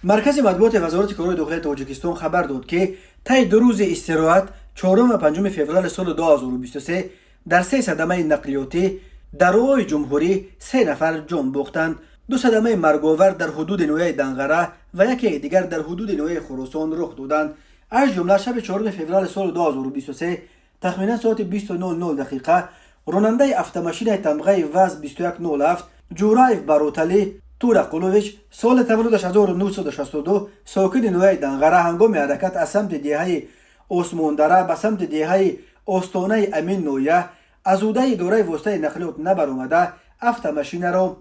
مرکز مطبوعات وزارت کارهای داخلی تاجیکستان خبر داد که طی 2 روز استراحت 4 و 5 فوریه سال 2023 در 3 صدمه نقلیاتی در راههای جمهوری 3 نفر جان باختند. 2 صدمه مرگاور در حدود نویه دنغره و یکی دیگر در حدود نویه خراسان رخ دادند. از جمله شب 4 فوریه سال 2023 تخمینا ساعت 20:00 دقیقه راننده افت-ماشین تمغه وز 2107 جورایف باروتالی تورقلوویچ سال تولدش 1962 ساکن نویه دنغره هنگام حرکت از سمت دیهه عثماندره به سمت دیهه آستانه امین نویه از اوده دوره وسطه نقلیات نبرآمده افت-ماشین را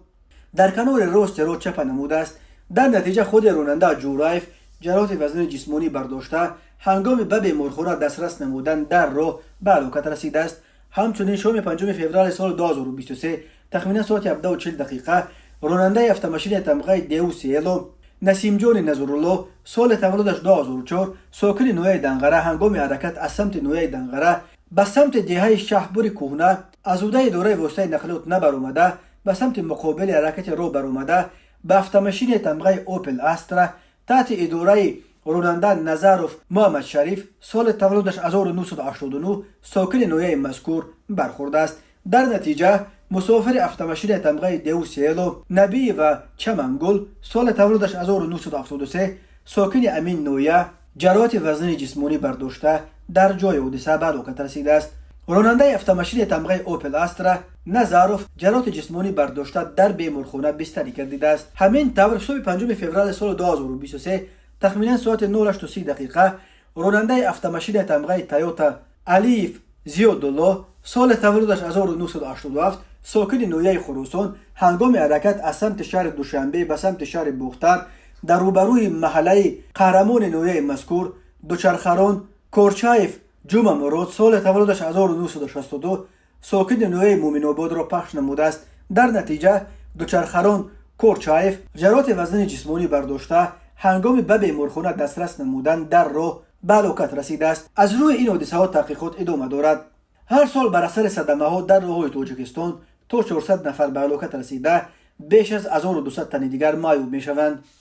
در کنار راست راه چپ نموده است. در نتیجه خود راننده جورایف جراحت وزن جسمانی برداشته هنگام به بیمارخانه دسترس نمودن در راه به هلاکت رسیده است. همچنین شام 5 فوریه سال 2023 تخمینا ساعت 17:40 دقیقه راننده افت-ماشین تمغه دیوسیلو نسیم جان نظرالله سال تولدش 2004 ساکن نویه دنغره هنگام حرکت از سمت نویه دنغره به سمت دیهه شهبور کوهنه از اوده دوره وسطه نقلیات نبرآمده به سمت مقابل حرکت راه برآمده به افت-ماشین تمغه اوپل استرا تحت اداره راننده نظروف محمد شریف سال تولدش 1989 ساکن نویه مذکور برخورده است. در نتیجه مسافر افت-ماشین تمغه دیوسیلو نبی و چمنگل سال تولدش 1973 ساکن امین نویه جراحت وزن جسمانی برداشته در جای حادثه به هلاکت رسیده است. راننده افت-ماشین تمغه اوپل استرا نظروف جراحت جسمانی برداشته در بیمارخانه بستری گردیده است. همین طور صبح 5 فوریه سال 2023 تخمینا ساعت 9:30 دقیقه راننده افت-ماشین تمغه تویوتا الیف زیادالله سال تولدش 1987 ساکن نویه خراسان هنگام حرکت از سمت شهر دوشنبه به سمت شهر بختر در روبروی محله قهرمان نویه مذکور دوچرخران کورچایف جمعه مراد سال تولدش 1962 ساکن نویه مومن آباد را پخش نموده است. در نتیجه دوچرخران کورچایف جراحت وزن جسمانی برداشته هنگام به بیمارخانه دسترس نمودن در راه به هلاکت رسیده است. از روی این حادثه ها تحقیقات ادامه دارد. هر سال بر اثر صدمه ها در راههای تاجیکستان تا 400 نفر به هلاکت رسیده بیش از 1200 تن دیگر معیوب می شوند.